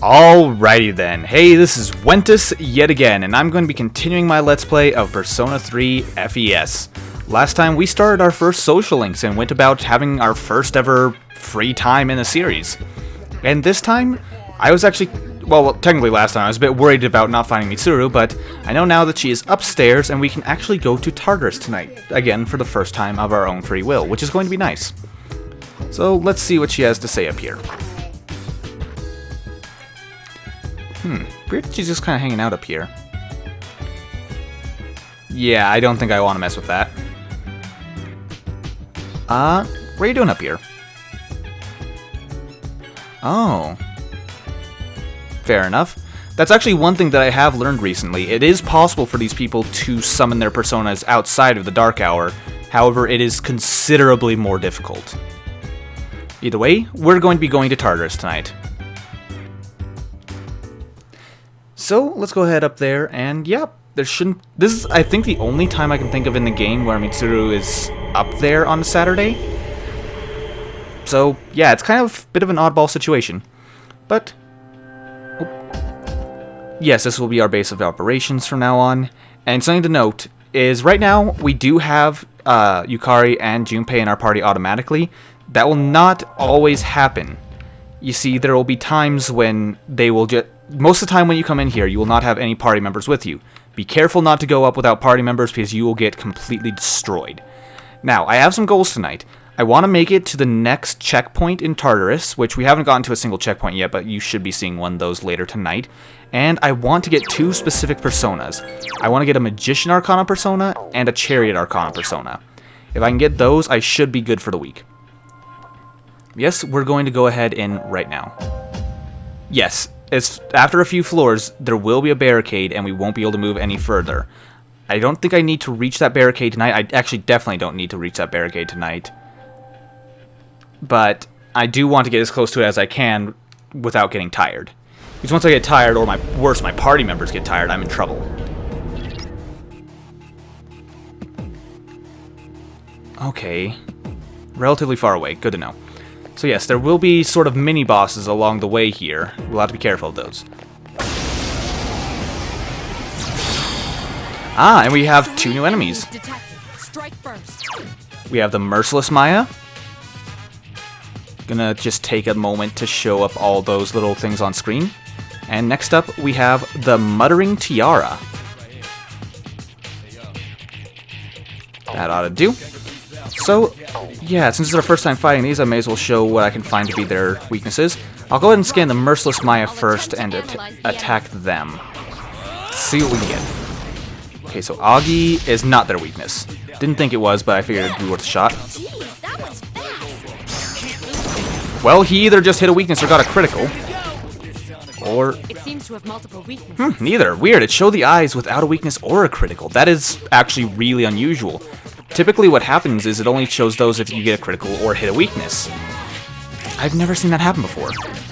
Alrighty then, hey, this is Wentus yet again, and I'm going to be continuing my Let's Play of Persona 3 FES. Last time we started our first social links and went about having our first ever free time in the series. And this time, I was actually, well, technically last time I was a bit worried about not finding Mitsuru, but I know now that she is upstairs and we can actually go to Tartarus tonight, again for the first time of our own free will, which is going to be nice. So let's see what she has to say up here. Weird that she's just kind of hanging out up here. Yeah, I don't think I want to mess with that. What are you doing up here? Oh. Fair enough. That's actually one thing that I have learned recently. It is possible for these people to summon their personas outside of the Dark Hour. However, it is considerably more difficult. Either way, we're going to be going to Tartarus tonight. So, let's go ahead up there, and yeah, there shouldn't... This is, I think, the only time I can think of in the game where Mitsuru is up there on a Saturday. So, yeah, it's kind of a bit of an oddball situation. But... yes, this will be our base of operations from now on. And something to note is, right now, we do have Yukari and Junpei in our party automatically. That will not always happen. You see, there will be times when they will just... Most of the time when you come in here, you will not have any party members with you. Be careful not to go up without party members because you will get completely destroyed. Now, I have some goals tonight. I want to make it to the next checkpoint in Tartarus, which we haven't gotten to a single checkpoint yet, but you should be seeing one of those later tonight. And I want to get two specific personas. I want to get a Magician Arcana persona and a Chariot Arcana persona. If I can get those, I should be good for the week. Yes, we're going to go ahead in right now. Yes. After a few floors, there will be a barricade, and we won't be able to move any further. I don't think I need to reach that barricade tonight. I actually definitely don't need to reach that barricade tonight. But I do want to get as close to it as I can without getting tired. Because once I get tired, or worse, my party members get tired, I'm in trouble. Okay. Relatively far away. Good to know. So yes, there will be sort of mini-bosses along the way here. We'll have to be careful of those. Ah, and we have two new enemies. We have the Merciless Maya. Gonna just take a moment to show up all those little things on screen. And next up, we have the Muttering Tiara. That ought to do. So, yeah, since it's our first time fighting these, I may as well show what I can find to be their weaknesses. I'll go ahead and scan the Merciless Maya first and attack them. See what we can get. Okay, so Augie is not their weakness. Didn't think it was, but I figured it'd be worth a shot. Well, he either just hit a weakness or got a critical. Or... it seems to have multiple weaknesses. Neither. Weird, it showed the eyes without a weakness or a critical. That is actually really unusual. Typically what happens is it only shows those if you get a critical or hit a weakness. I've never seen that happen before.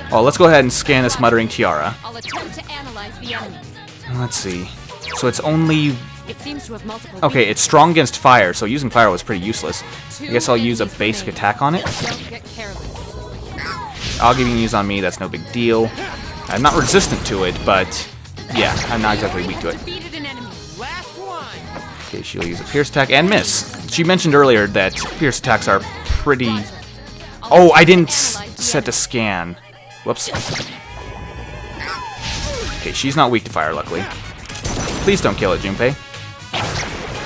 Oh, let's go ahead and scan this Muttering Tiara. I'll attempt to analyze the enemy. Let's see. So it's only... it seems to have multiple okay, it's strong against fire, so using fire was pretty useless. I guess I'll use a basic attack on it. I'll give you use on me, that's no big deal. I'm not resistant to it, but yeah, I'm not exactly weak to it. Okay, she'll use a pierce attack and miss. She mentioned earlier that pierce attacks are pretty... oh, I didn't set to scan. Whoops. Okay, she's not weak to fire, luckily. Please don't kill it, Junpei.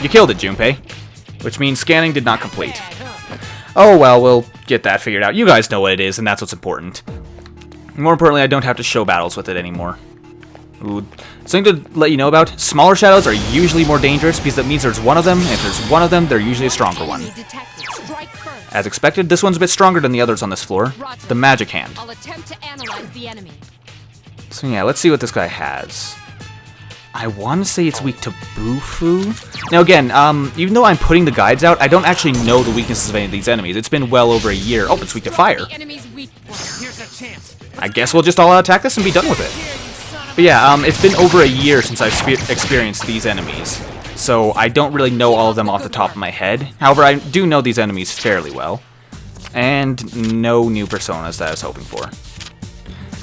You killed it, Junpei. Which means scanning did not complete. Oh, well, we'll get that figured out. You guys know what it is, and that's what's important. More importantly, I don't have to show battles with it anymore. Ooh. Something to let you know about, smaller shadows are usually more dangerous because that means there's one of them, and if there's one of them, they're usually a stronger one. As expected, this one's a bit stronger than the others on this floor. The Magic Hand. I'll attempt to analyze the enemy. So yeah, let's see what this guy has. I want to say it's weak to Bufu. Now again, even though I'm putting the guides out, I don't actually know the weaknesses of any of these enemies. It's been well over a year. Oh, it's weak to fire. I guess we'll just all attack this and be done with it. But yeah, it's been over a year since I've experienced these enemies, so I don't really know all of them off the top of my head. However, I do know these enemies fairly well. And no new personas that I was hoping for.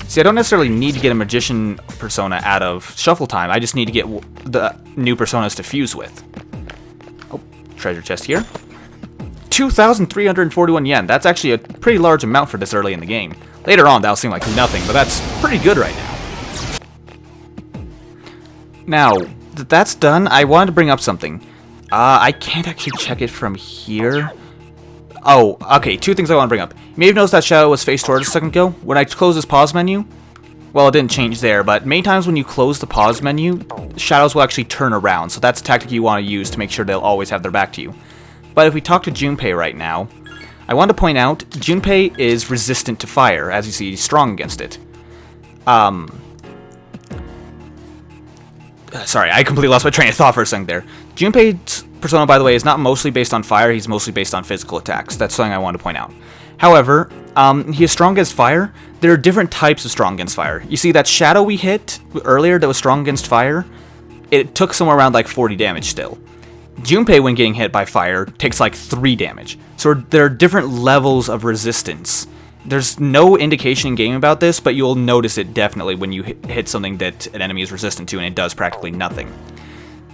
See, I don't necessarily need to get a Magician persona out of Shuffle Time. I just need to get the new personas to fuse with. Oh, treasure chest here. 2,341 yen. That's actually a pretty large amount for this early in the game. Later on, that'll seem like nothing, but that's pretty good right now. Now, that that's done, I wanted to bring up something. I can't actually check it from here. Oh, okay, two things I want to bring up. You may have noticed that shadow was faced towards a second ago. When I closed this pause menu, well, it didn't change there, but many times when you close the pause menu, shadows will actually turn around, so that's a tactic you want to use to make sure they'll always have their back to you. But if we talk to Junpei right now, I want to point out, Junpei is resistant to fire. As you see, he's strong against it. Sorry, I completely lost my train of thought for a second there. Junpei's persona, by the way, is not mostly based on fire, he's mostly based on physical attacks. That's something I want to point out. However, he is strong against fire. There are different types of strong against fire. You see that shadow we hit earlier that was strong against fire? It took somewhere around like 40 damage still. Junpei, when getting hit by fire, takes like 3 damage. So there are different levels of resistance. There's no indication in game about this, but you'll notice it definitely when you hit something that an enemy is resistant to, and it does practically nothing.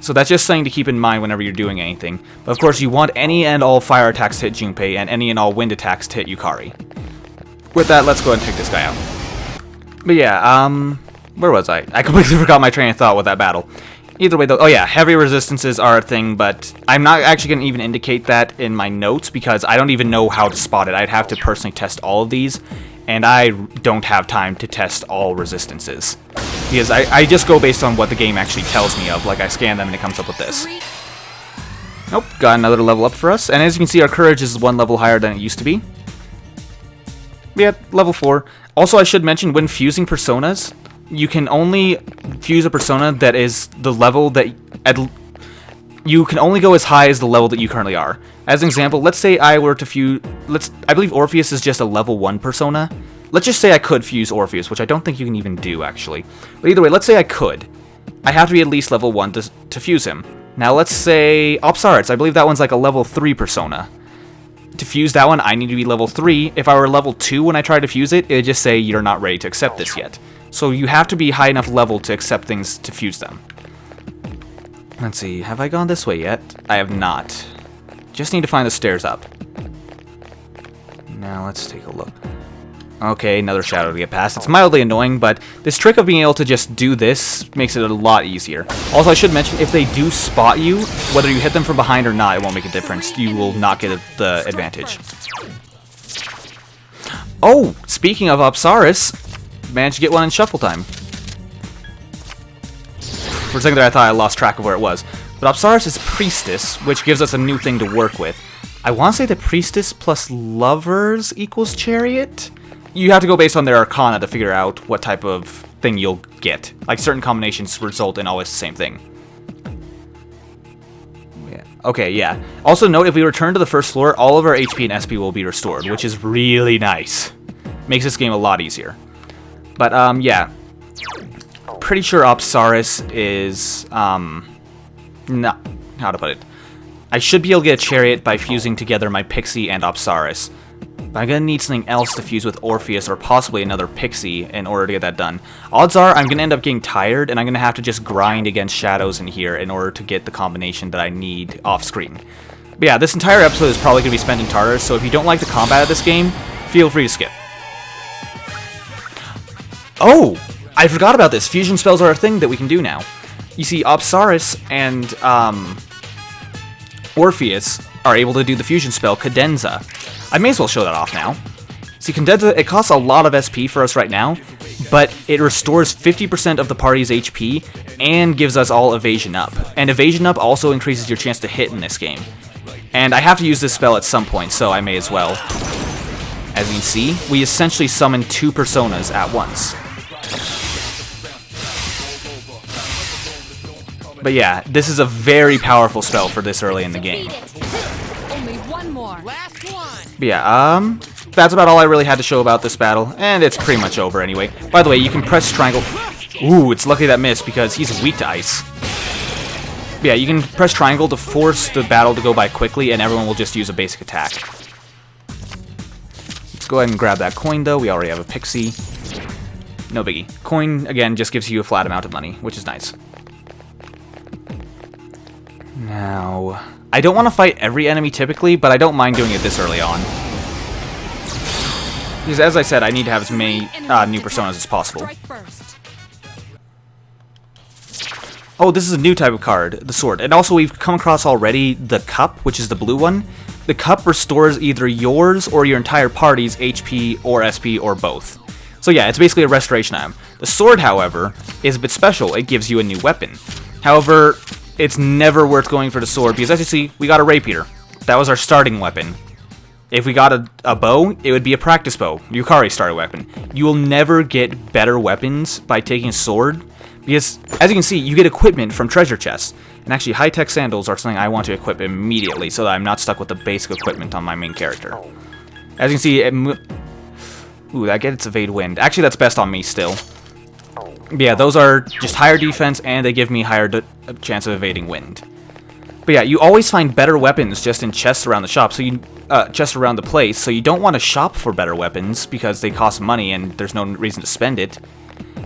So that's just something to keep in mind whenever you're doing anything. But of course, you want any and all fire attacks to hit Junpei, and any and all wind attacks to hit Yukari. With that, let's go ahead and take this guy out. But yeah, where was I? I completely forgot my train of thought with that battle. Either way, though, oh yeah, heavy resistances are a thing, but I'm not actually going to even indicate that in my notes because I don't even know how to spot it. I'd have to personally test all of these, and I don't have time to test all resistances. Because I just go based on what the game actually tells me of, like I scan them and it comes up with this. Nope, got another level up for us, and as you can see, our courage is 1 level higher than it used to be. Yeah, level 4. Also, I should mention, when fusing personas, you can only fuse a persona that is the level that... You can only go as high as the level that you currently are. As an example, let's say I were to fuse... I believe Orpheus is just a level 1 persona. Let's just say I could fuse Orpheus, which I don't think you can even do, actually. But either way, let's say I could. I have to be at least level 1 to fuse him. Now, let's say... Opsarits, I believe that one's like a level 3 persona. To fuse that one, I need to be level 3. If I were level 2 when I tried to fuse it, it would just say, you're not ready to accept this yet. So you have to be high enough level to accept things to fuse them. Let's see, have I gone this way yet? I have not. Just need to find the stairs up. Now let's take a look. Okay, another shadow to get past. It's mildly annoying, but this trick of being able to just do this makes it a lot easier. Also, I should mention, if they do spot you, whether you hit them from behind or not, it won't make a difference. You will not get the advantage. Oh, speaking of Apsaris, managed to get one in Shuffle Time. For a second there, I thought I lost track of where it was. But Apsaris is Priestess, which gives us a new thing to work with. I want to say that Priestess plus Lovers equals Chariot? You have to go based on their Arcana to figure out what type of thing you'll get. Like, certain combinations result in always the same thing. Yeah. Okay, yeah. Also note, if we return to the first floor, all of our HP and SP will be restored, which is really nice. Makes this game a lot easier. But, yeah. Pretty sure Apsaris is, no, how to put it. I should be able to get a Chariot by fusing together my Pixie and Apsaris. But I'm gonna need something else to fuse with Orpheus or possibly another Pixie in order to get that done. Odds are I'm gonna end up getting tired and I'm gonna have to just grind against shadows in here in order to get the combination that I need off screen. But yeah, this entire episode is probably gonna be spent in Tartarus, so if you don't like the combat of this game, feel free to skip. Oh! I forgot about this. Fusion spells are a thing that we can do now. You see, Apsaris and Orpheus are able to do the fusion spell Cadenza. I may as well show that off now. See, Cadenza, it costs a lot of SP for us right now, but it restores 50% of the party's HP and gives us all evasion up. And evasion up also increases your chance to hit in this game. And I have to use this spell at some point, so I may as well. As you can see, we essentially summon 2 personas at once. But yeah, this is a very powerful spell for this early in the game. Only one more. Last one. But yeah, that's about all I really had to show about this battle, and it's pretty much over anyway. By the way, you can press triangle. Ooh, it's lucky that missed because he's weak to ice. But yeah, you can press triangle to force the battle to go by quickly, and everyone will just use a basic attack. Let's go ahead and grab that coin, though. We already have a Pixie. no biggie. Coin, again, just gives you a flat amount of money, which is nice. Now, I don't want to fight every enemy typically, but I don't mind doing it this early on. Because as I said, I need to have as many new personas as possible. Oh, this is a new type of card, the sword. And also we've come across already the cup, which is the blue one. The cup restores either yours or your entire party's HP or SP or both. So yeah, it's basically a restoration item. The sword, however, is a bit special. It gives you a new weapon. However, it's never worth going for the sword because as you see, we got a rapier. That was our starting weapon. If we got a bow, it would be a practice bow, Yukari's starter weapon. You will never get better weapons by taking a sword because, as you can see, you get equipment from treasure chests. And actually, high-tech sandals are something I want to equip immediately so that I'm not stuck with the basic equipment on my main character. As you can see, ooh, that gets evade wind. Actually, that's best on me still. But yeah, those are just higher defense, and they give me higher chance of evading wind. But yeah, you always find better weapons just in chests around the shop, so you chests around the place. So you don't want to shop for better weapons because they cost money and there's no reason to spend it.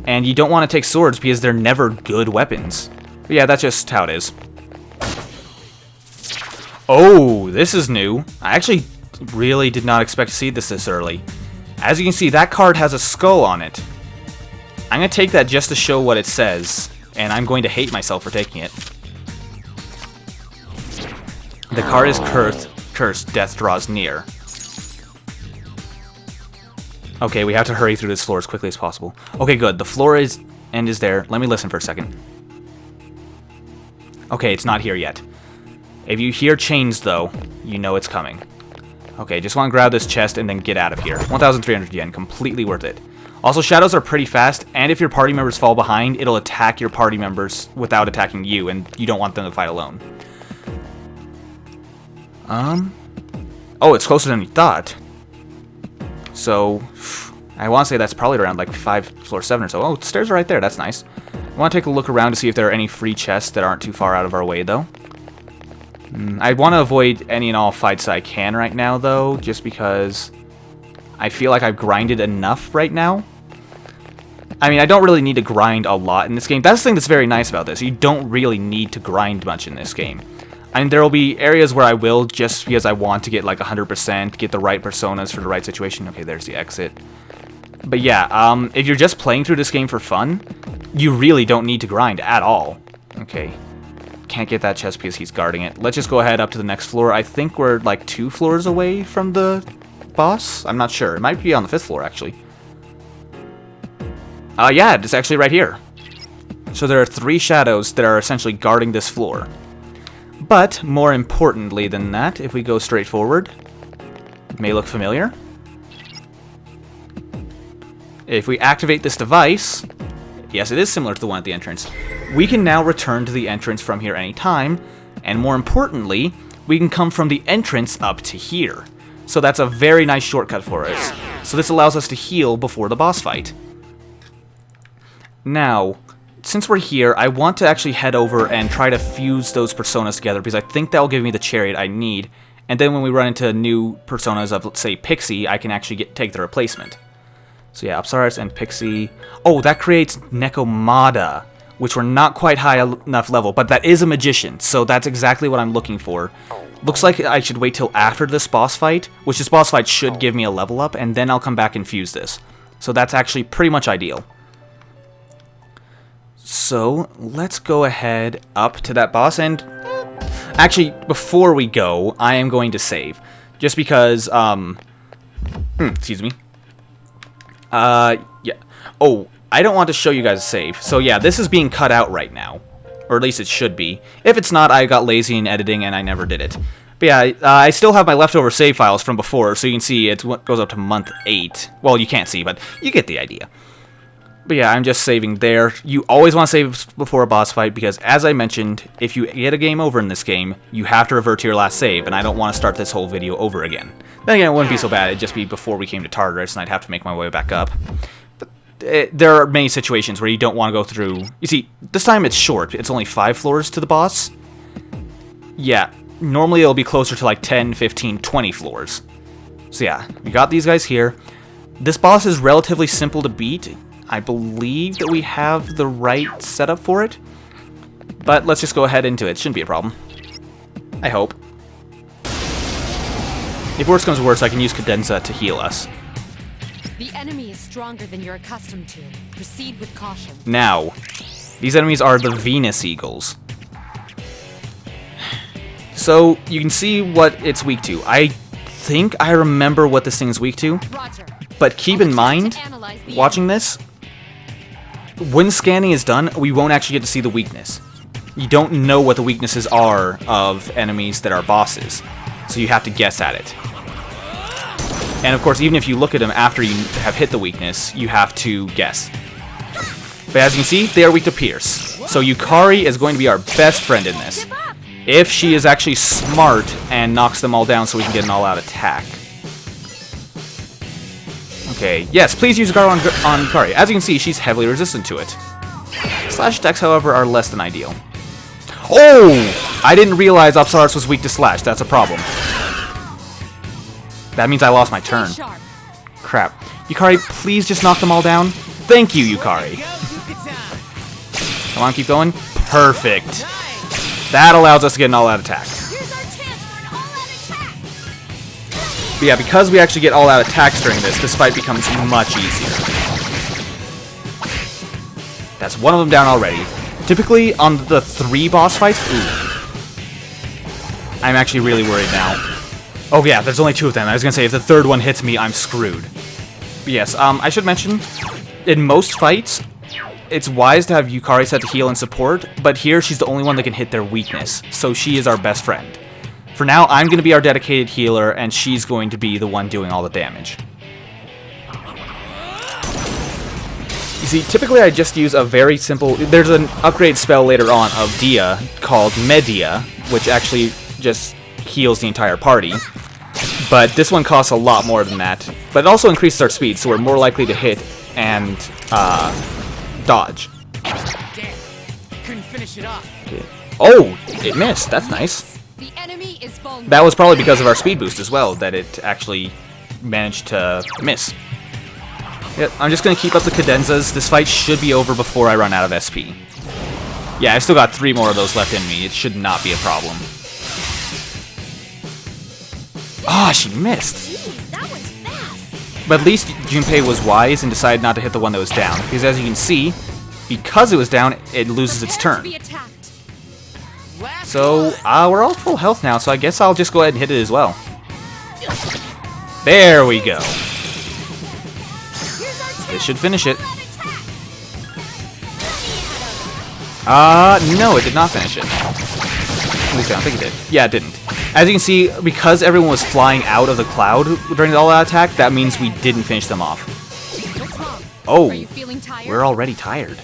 And you don't want to take swords because they're never good weapons. But yeah, that's just how it is. Oh, this is new. I actually really did not expect to see this early. As you can see, that card has a skull on it. I'm going to take that just to show what it says, and I'm going to hate myself for taking it. The card is cursed, death draws near. Okay, we have to hurry through this floor as quickly as possible. Okay, good. The floor end is there. Let me listen for a second. Okay, it's not here yet. If you hear chains, though, you know it's coming. Okay, just want to grab this chest and then get out of here. 1,300 yen, completely worth it. Also, shadows are pretty fast, and if your party members fall behind, it'll attack your party members without attacking you, and you don't want them to fight alone. Oh, it's closer than we thought. So, I want to say that's probably around like floor 7 or so. Oh, the stairs are right there, that's nice. I want to take a look around to see if there are any free chests that aren't too far out of our way, though. I want to avoid any and all fights I can right now, though, just because I feel like I've grinded enough right now. I mean, I don't really need to grind a lot in this game. That's the thing that's very nice about this. You don't really need to grind much in this game. I mean, there will be areas where I will just because I want to get like 100%, get the right personas for the right situation. Okay, there's the exit. But yeah, if you're just playing through this game for fun, you really don't need to grind at all. Okay. Can't get that chest because he's guarding it. Let's just go ahead up to the next floor. I think we're like 2 floors away from the boss. I'm not sure. It might be on the 5th floor, actually. Yeah, it's actually right here. So there are 3 shadows that are essentially guarding this floor. But, more importantly than that, if we go straight forward, it may look familiar. If we activate this device, yes, it is similar to the one at the entrance. We can now return to the entrance from here anytime, and more importantly, we can come from the entrance up to here. So that's a very nice shortcut for us. So this allows us to heal before the boss fight. Now, since we're here, I want to actually head over and try to fuse those personas together because I think that will give me the chariot I need. And then when we run into new personas of, let's say, Pixie, I can actually take the replacement. So yeah, Apsaris and Pixie. Oh, that creates Nekomata, which we're not quite high enough level, but that is a magician, so that's exactly what I'm looking for. Looks like I should wait till after this boss fight, which this boss fight should give me a level up, and then I'll come back and fuse this. So that's actually pretty much ideal. So, let's go ahead up to that boss, and actually, before we go, I am going to save. Just because, excuse me. Yeah. Oh, I don't want to show you guys a save. So yeah, this is being cut out right now. Or at least it should be. If it's not, I got lazy in editing and I never did it. But yeah, I still have my leftover save files from before, so you can see it goes up to month 8. Well, you can't see, but you get the idea. But yeah, I'm just saving there. You always want to save before a boss fight because, as I mentioned, if you get a game over in this game, you have to revert to your last save, and I don't want to start this whole video over again. Then again, it wouldn't be so bad. It'd just be before we came to Tartarus, and I'd have to make my way back up. But there are many situations where you don't want to go through... You see, this time it's short. It's only 5 floors to the boss. Yeah, normally it'll be closer to like 10, 15, 20 floors. So yeah, we got these guys here. This boss is relatively simple to beat. I believe that we have the right setup for it. But let's just go ahead into it. Shouldn't be a problem. I hope. If worse comes to worse, I can use Cadenza to heal us. The enemy is stronger than you're accustomed to. Proceed with caution. Now, these enemies are the Venus Eagles. So, you can see what it's weak to. I think I remember what this thing is weak to. Roger. But keep in mind, watching this, when scanning is done, we won't actually get to see the weakness. You don't know what the weaknesses are of enemies that are bosses, so you have to guess at it. And of course, even if you look at them after you have hit the weakness, you have to guess. But as you can see, they are weak to Pierce. So Yukari is going to be our best friend in this. If she is actually smart and knocks them all down so we can get an all-out attack. Okay, yes, please use guard on Yukari. As you can see, she's heavily resistant to it. Slash attacks, however, are less than ideal. Oh! I didn't realize Tartarus was weak to Slash. That's a problem. That means I lost my turn. Crap. Yukari, please just knock them all down. Thank you, Yukari. Come on, keep going. Perfect. That allows us to get an all-out attack. But yeah, because we actually get all-out attacks during this, this fight becomes much easier. That's one of them down already. Typically, on the 3 boss fights... Ooh. I'm actually really worried now. Oh yeah, there's only 2 of them. I was gonna say, if the 3rd one hits me, I'm screwed. But yes, I should mention, in most fights, it's wise to have Yukari set to heal and support, but here she's the only one that can hit their weakness, so she is our best friend. For now, I'm going to be our dedicated healer, and she's going to be the one doing all the damage. You see, typically I just use a very simple... There's an upgrade spell later on of Dia called Media, which actually just heals the entire party. But this one costs a lot more than that. But it also increases our speed, so we're more likely to hit and dodge. Damn. Couldn't finish it off. Okay. Oh, it missed. That's nice. The enemy is vulnerable. That was probably because of our speed boost as well, that it actually managed to miss. Yep, I'm just going to keep up the cadenzas. This fight should be over before I run out of SP. Yeah, I still got 3 more of those left in me. It should not be a problem. Ah, she missed. Jeez, that was fast. But at least Junpei was wise and decided not to hit the one that was down. Because as you can see, because it was down, it loses its turn. So, we're all full health now, so I guess I'll just go ahead and hit it as well. There we go. This should finish it. No, it did not finish it. At least I don't think it did. Yeah, it didn't. As you can see, because everyone was flying out of the cloud during the all-out attack, that means we didn't finish them off. Oh, we're already tired.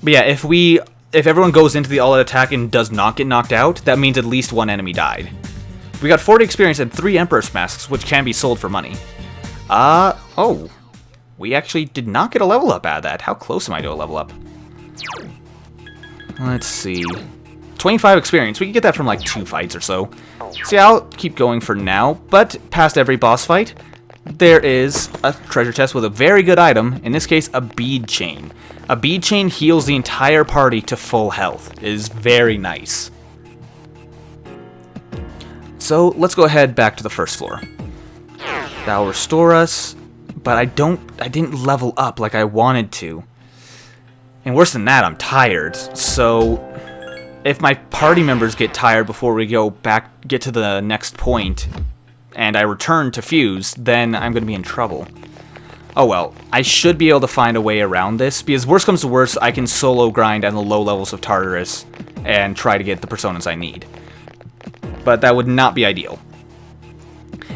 But yeah, if everyone goes into the all-out attack and does not get knocked out, that means at least 1 enemy died. We got 40 experience and 3 Empress Masks, which can be sold for money. Oh. We actually did not get a level up out of that. How close am I to a level up? Let's see. 25 experience. We can get that from like 2 fights or so. So yeah, I'll keep going for now. But past every boss fight, there is a treasure chest with a very good item. In this case, a bead chain. A bead chain heals the entire party to full health. It is very nice. So let's go ahead back to the first floor. That'll restore us. But I didn't level up like I wanted to. And worse than that, I'm tired. So if my party members get tired before we get to the next point, and I return to Fuse, then I'm going to be in trouble. Oh well, I should be able to find a way around this, because worst comes to worst, I can solo grind on the low levels of Tartarus and try to get the personas I need. But that would not be ideal.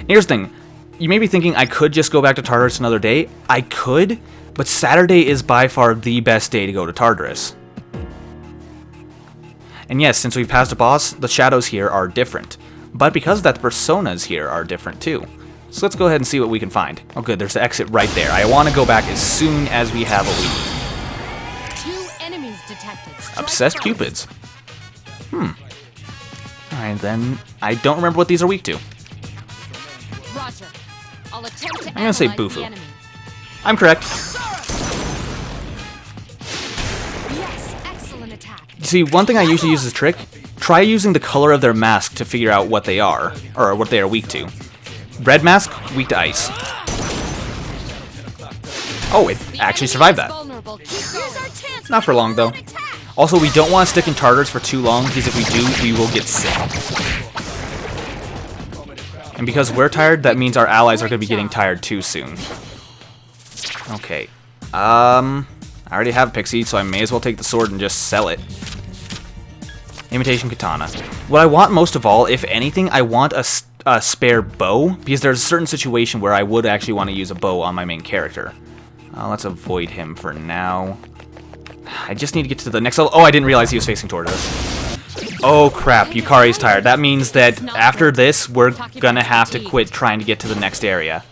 Here's the thing. You may be thinking I could just go back to Tartarus another day. I could, but Saturday is by far the best day to go to Tartarus. And yes, since we've passed a boss, the shadows here are different. But because of that, the personas here are different too. So let's go ahead and see what we can find. Oh good, there's the exit right there. I want to go back as soon as we have a lead. 2 enemies detected. Obsessed Cupids. Alright then, I don't remember what these are weak to. Roger. I'll attempt to I'm gonna say analyze the Bufu. enemy. I'm correct. an attack. See, one thing I usually use as a trick, try using the color of their mask to figure out what they are, or what they are weak to. Red mask, weak to ice. Oh, it actually survived that. Vulnerable. Keep Here's going. our chance. Not for long, though. Attack. Also, we don't want to stick in Tartarus for too long, because if we do, we will get sick. And because we're tired, that means our allies are going to be getting tired too soon. Okay. I already have Pixie, so I may as well take the sword and just sell it. Imitation Katana. What I want most of all, if anything, I want a spare bow, because there's a certain situation where I would actually want to use a bow on my main character. Let's avoid him for now. I just need to get to the next level. Oh, I didn't realize he was facing toward us. Oh crap, Yukari's tired. That means that after this, we're gonna have to quit trying to get to the next area.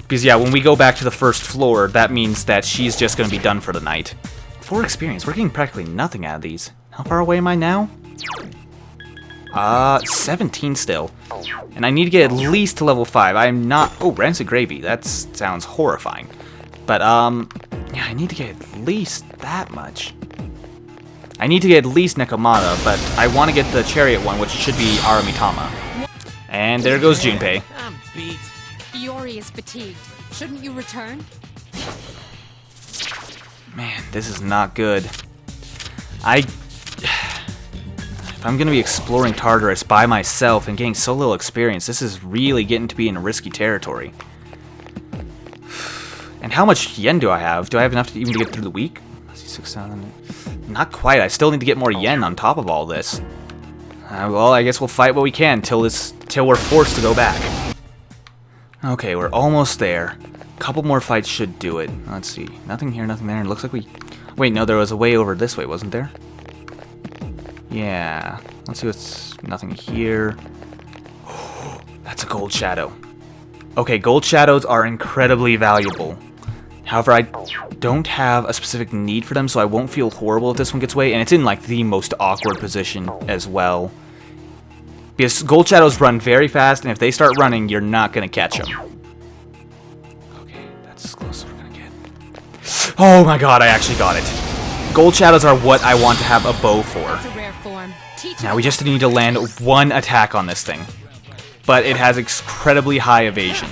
Because yeah, when we go back to the first floor, that means that she's just gonna be done for the night. 4 experience, we're getting practically nothing out of these. How far away am I now? 17 still. And I need to get at least to level 5. I'm not... Oh, rancid gravy. That sounds horrifying. But, yeah, I need to get at least that much. I need to get at least Nekomata, but I want to get the chariot one, which should be Aramitama. And there goes Junpei. I'm beat. Iori is fatigued. Shouldn't you return? Man, this is not good. If I'm going to be exploring Tartarus by myself and getting so little experience, this is really getting to be in risky territory. And how much yen do I have? Do I have enough to even get through the week? Let's see, 6,000. Not quite. I still need to get more yen on top of all this. Well, I guess we'll fight what we can till we're forced to go back. Okay, we're almost there. A couple more fights should do it. Let's see. Nothing here, nothing there. It looks like we... Wait, no, there was a way over this way, wasn't there? Yeah. Let's see what's... Nothing here. That's a gold shadow. Okay, gold shadows are incredibly valuable. However, I don't have a specific need for them, so I won't feel horrible if this one gets away. And it's in, like, the most awkward position as well. Because gold shadows run very fast, and if they start running, you're not going to catch them. Okay, that's as close as we're going to get. Oh my god, I actually got it. Gold shadows are what I want to have a bow for. It's a rare form. Teach Now we just need to land one attack on this thing. But it has incredibly high evasion.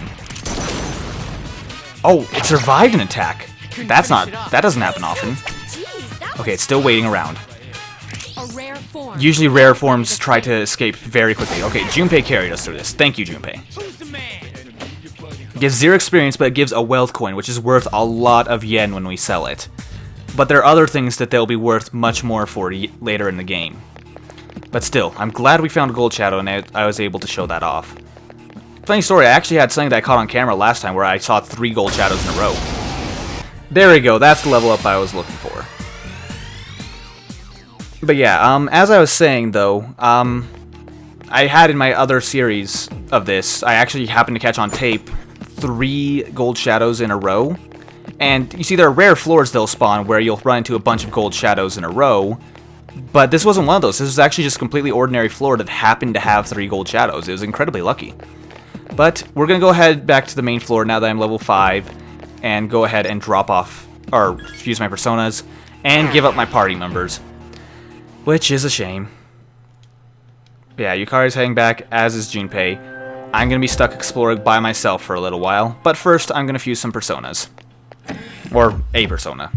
Oh, it survived an attack. That doesn't happen often. Jeez, that Okay, it's still waiting around. a rare form. Usually rare forms try to escape very quickly. Okay, Junpei carried us through this. Thank you, Junpei. Who's the man? Gives 0 experience, but it gives a wealth coin, which is worth a lot of yen when we sell it. But there are other things that they'll be worth much more for later in the game. But still, I'm glad we found a gold shadow and I was able to show that off. Funny story, I actually had something that I caught on camera last time where I saw 3 gold shadows in a row. There we go, that's the level up I was looking for. But yeah, as I was saying though, I had in my other series of this, I actually happened to catch on tape 3 gold shadows in a row. And you see there are rare floors they'll spawn where you'll run into a bunch of gold shadows in a row. But this wasn't one of those. This was actually just a completely ordinary floor that happened to have 3 gold shadows. It was incredibly lucky. But we're going to go ahead back to the main floor now that I'm level 5 and go ahead and drop off, or use my personas, and give up my party members. Which is a shame. Yeah, Yukari's heading back, as is Junpei. I'm going to be stuck exploring by myself for a little while, but first I'm going to fuse some personas. Or a persona.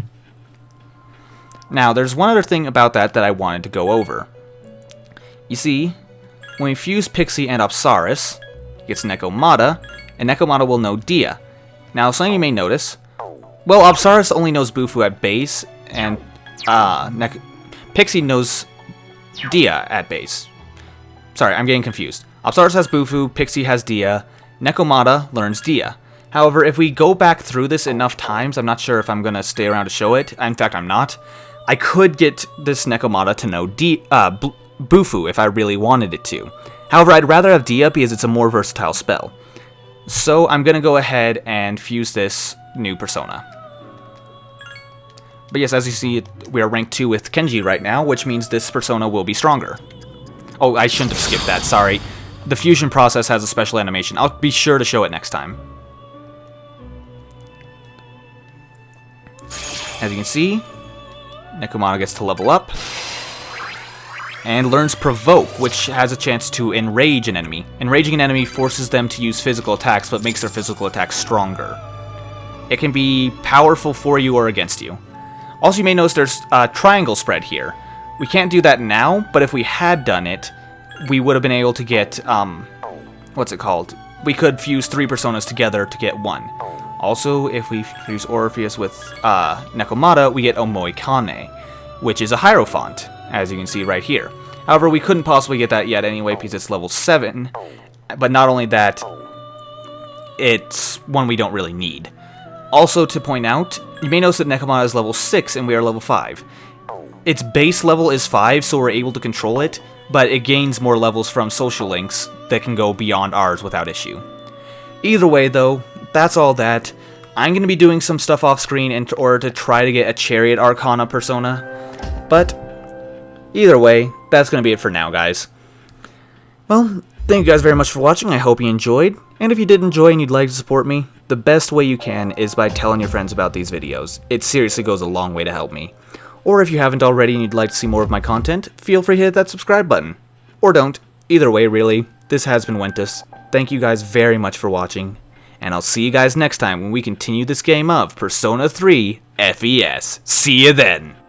Now, there's one other thing about that I wanted to go over. You see, when we fuse Pixie and Apsaris, it gets Nekomata, and Nekomata will know Dia. Now, something you may notice, well, Apsaris only knows Bufu at base, and Pixie knows Dia at base. Sorry, I'm getting confused. Apsaris has Bufu, Pixie has Dia, Nekomata learns Dia. However, if we go back through this enough times, I'm not sure if I'm going to stay around to show it. In fact, I'm not. I could get this Nekomata to know Bufu if I really wanted it to. However, I'd rather have Dia because it's a more versatile spell. So I'm going to go ahead and fuse this new persona. But yes, as you see, we are rank 2 with Kenji right now, which means this persona will be stronger. Oh, I shouldn't have skipped that, sorry. The fusion process has a special animation. I'll be sure to show it next time. As you can see, Nekomata gets to level up. And learns Provoke, which has a chance to enrage an enemy. Enraging an enemy forces them to use physical attacks, but makes their physical attacks stronger. It can be powerful for you or against you. Also, you may notice there's a triangle spread here. We can't do that now, but if we had done it, we would have been able to get, what's it called? We could fuse 3 personas together to get 1. Also, if we fuse Orpheus with Nekomata, we get Omoikane, which is a Hierophant, as you can see right here. However, we couldn't possibly get that yet anyway because it's level 7, but not only that, it's one we don't really need. Also, to point out, you may notice that Nekomata is level 6 and we are level 5. Its base level is 5, so we're able to control it, but it gains more levels from social links that can go beyond ours without issue. Either way, though, that's all that. I'm going to be doing some stuff off screen in order to try to get a Chariot Arcana persona, but either way, that's going to be it for now, guys. Well, thank you guys very much for watching. I hope you enjoyed, and if you did enjoy and you'd like to support me, the best way you can is by telling your friends about these videos. It seriously goes a long way to help me. Or if you haven't already and you'd like to see more of my content, feel free to hit that subscribe button. Or don't. Either way, really. This has been Wentus. Thank you guys very much for watching, and I'll see you guys next time when we continue this game of Persona 3 FES. See you then!